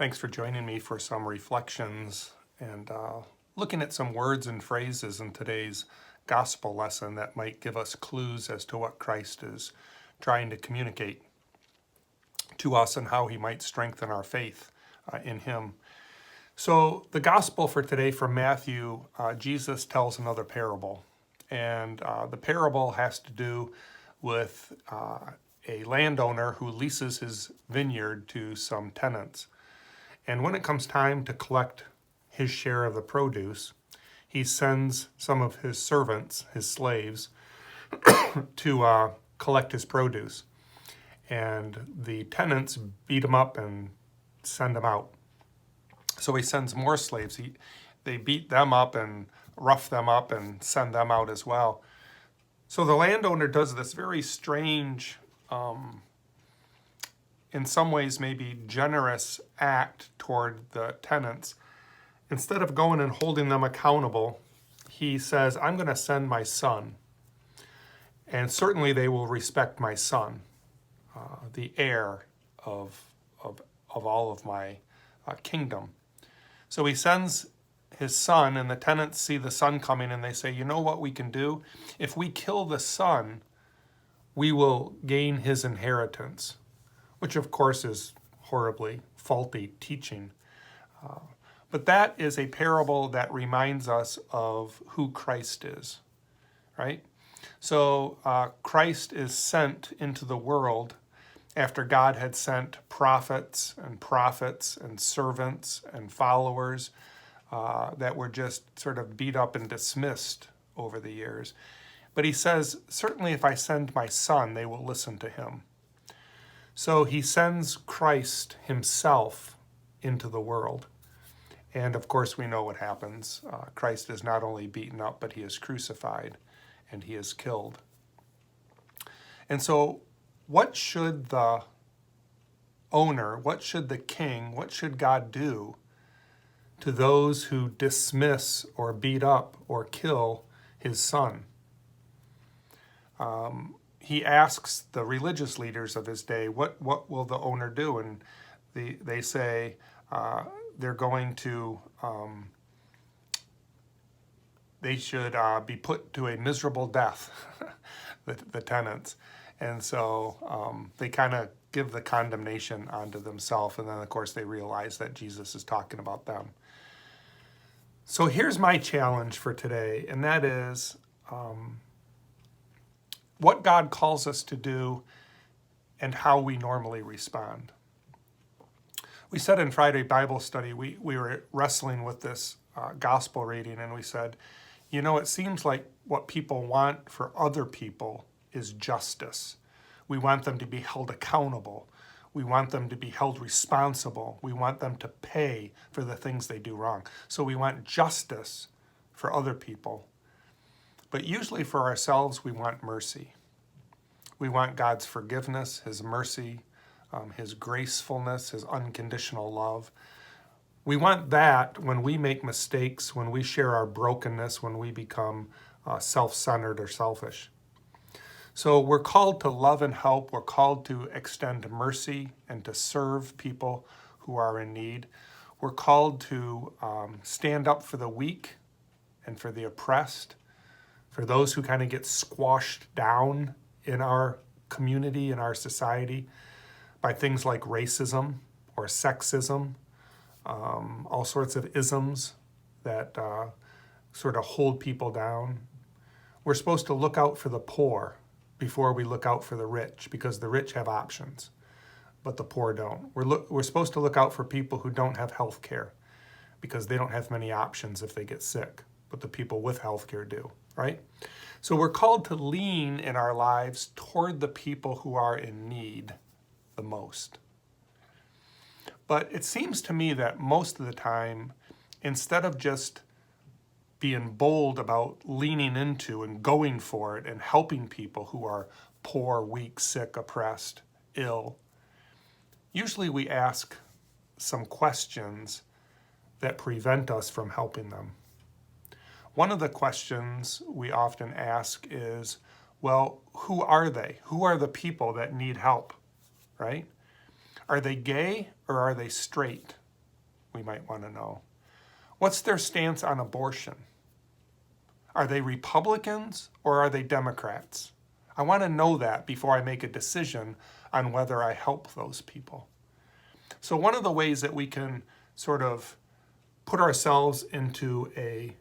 Thanks for joining me for some reflections and looking at some words and phrases in today's gospel lesson that might give us clues as to what Christ is trying to communicate to us and how he might strengthen our faith in him. So the gospel for today from Matthew, Jesus tells another parable. And the parable has to do with a landowner who leases his vineyard to some tenants. And when it comes time to collect his share of the produce, he sends some of his servants, his slaves, to collect his produce. And the tenants beat him up and send him out. So he sends more slaves. They beat them up and rough them up and send them out as well. So the landowner does this very strange, in some ways maybe generous act toward the tenants. Instead of going and holding them accountable, he says, I'm going to send my son. And certainly they will respect my son, the heir of all of my kingdom. So he sends his son, and the tenants see the son coming, and they say, you know what we can do? If we kill the son, we will gain his inheritance, which of course is horribly faulty teaching. But that is a parable that reminds us of who Christ is, right? So Christ is sent into the world after God had sent prophets and servants and followers that were just sort of beat up and dismissed over the years. But he says, certainly if I send my son, they will listen to him. So he sends Christ himself into the world. And of course we know what happens. Christ is not only beaten up, but he is crucified and he is killed. And so what should the owner, what should the king, what should God do to those who dismiss or beat up or kill his son? He asks the religious leaders of his day, what will the owner do? And they say they're going to, they should be put to a miserable death, the tenants. And so they kind of give the condemnation onto themselves. And then, of course, they realize that Jesus is talking about them. So here's my challenge for today, and that is what God calls us to do and how we normally respond. We said in Friday Bible study, we were wrestling with this gospel reading, and we said, you know, it seems like what people want for other people is justice. We want them to be held accountable. We want them to be held responsible. We want them to pay for the things they do wrong. So we want justice for other people. But usually for ourselves, we want mercy. We want God's forgiveness, his mercy, his gracefulness, his unconditional love. We want that when we make mistakes, when we share our brokenness, when we become self-centered or selfish. So we're called to love and help. We're called to extend mercy and to serve people who are in need. We're called to stand up for the weak and for the oppressed, for those who kind of get squashed down in our community, in our society, by things like racism or sexism, all sorts of isms that sort of hold people down. We're supposed to look out for the poor before we look out for the rich, because the rich have options, but the poor don't. We're supposed to look out for people who don't have health care, because they don't have many options if they get sick, but the people with health care do, right? So we're called to lean in our lives toward the people who are in need the most. But it seems to me that most of the time, instead of just being bold about leaning into and going for it and helping people who are poor, weak, sick, oppressed, ill, usually we ask some questions that prevent us from helping them. One of the questions we often ask is, well, who are they? Who are the people that need help, right? Are they gay or are they straight? we might want to know. What's their stance on abortion? Are they Republicans or are they Democrats? I want to know that before I make a decision on whether I help those people. So one of the ways that we can sort of put ourselves into a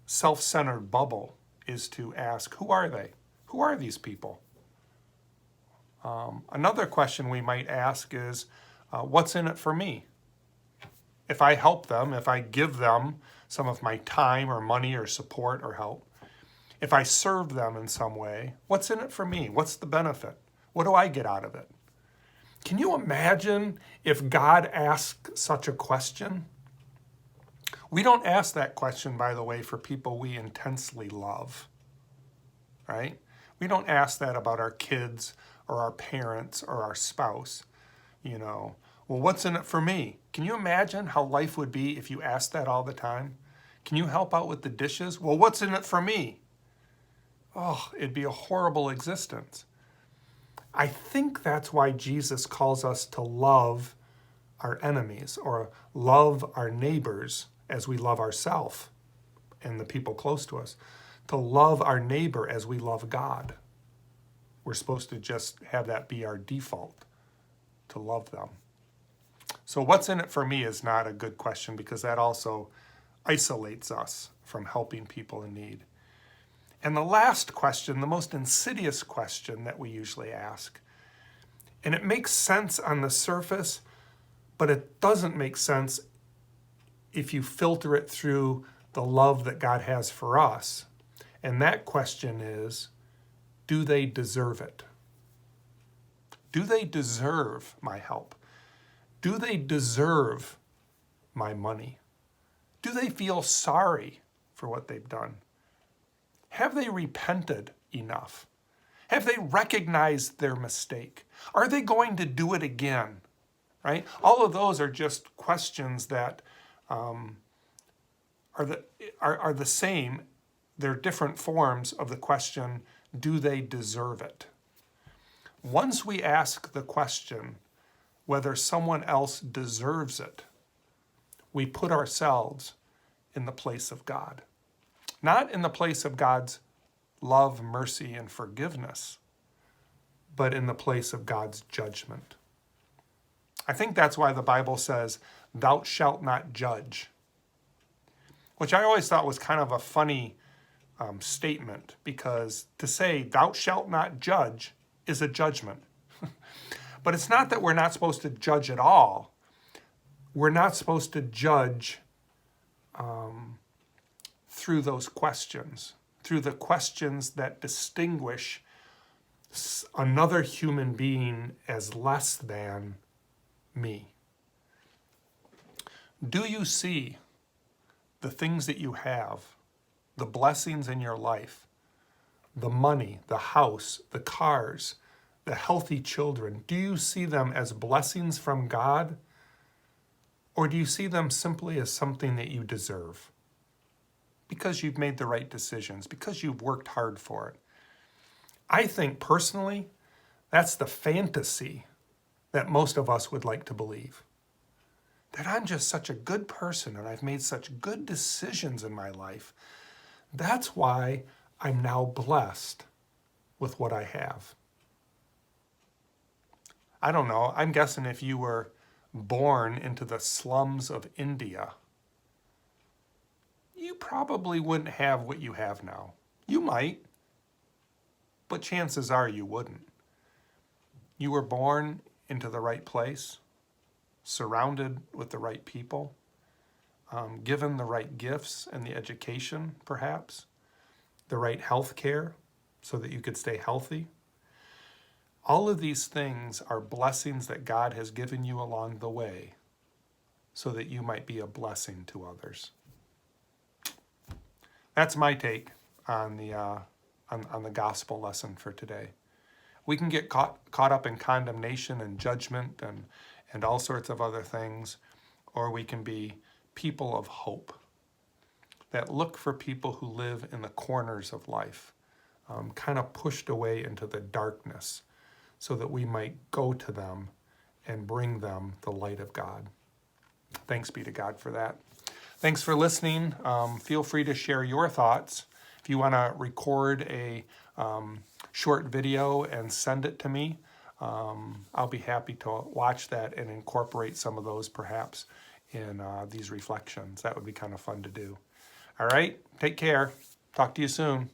self-centered bubble is to ask, who are they? Who are these people? Another question we might ask is, what's in it for me? If I help them, if I give them some of my time or money or support or help, if I serve them in some way, what's in it for me? What's the benefit? What do I get out of it? Can you imagine if God asked such a question? We don't ask that question, by the way, for people we intensely love, right? We don't ask that about our kids or our parents or our spouse, well, what's in it for me? Can you imagine how life would be if you asked that all the time? Can you help out with the dishes? Well, what's in it for me? Oh, it'd be a horrible existence. I think that's why Jesus calls us to love our enemies or love our neighbors as we love ourselves and the people close to us. To love our neighbor as we love God. We're supposed to just have that be our default, to love them. So what's in it for me is not a good question because that also isolates us from helping people in need. And the last question, the most insidious question that we usually ask, and it makes sense on the surface, but it doesn't make sense if you filter it through the love that God has for us. And that question is, do they deserve it? Do they deserve my help? Do they deserve my money? Do they feel sorry for what they've done? Have they repented enough? Have they recognized their mistake? Are they going to do it again? Right? All of those are just questions that are the same. They're different forms of the question, do they deserve it? Once we ask the question whether someone else deserves it, we put ourselves in the place of God. Not in the place of God's love, mercy, and forgiveness, but in the place of God's judgment. I think that's why the Bible says, thou shalt not judge, which I always thought was kind of a funny statement, because to say thou shalt not judge is a judgment. But it's not that we're not supposed to judge at all. We're not supposed to judge through those questions, through the questions that distinguish another human being as less than me. Do you see the things that you have, the blessings in your life, the money, the house, the cars, the healthy children? Do you see them as blessings from God? Or do you see them simply as something that you deserve? Because you've made the right decisions, because you've worked hard for it. I think personally, that's the fantasy that most of us would like to believe. That I'm just such a good person and I've made such good decisions in my life. That's why I'm now blessed with what I have. I don't know, I'm guessing if you were born into the slums of India, you probably wouldn't have what you have now. You might, but chances are you wouldn't. You were born into the right place, surrounded with the right people, given the right gifts and the education, perhaps, the right health care so that you could stay healthy. All of these things are blessings that God has given you along the way so that you might be a blessing to others. That's my take on the gospel lesson for today. We can get caught up in condemnation and judgment and all sorts of other things, or we can be people of hope that look for people who live in the corners of life, kind of pushed away into the darkness, so that we might go to them and bring them the light of God. thanks be to God for that. Thanks for listening. Feel free to share your thoughts. If you want to record a short video and send it to me, I'll be happy to watch that and incorporate some of those perhaps in these reflections. That would be kind of fun to do. All right, take care. Talk to you soon.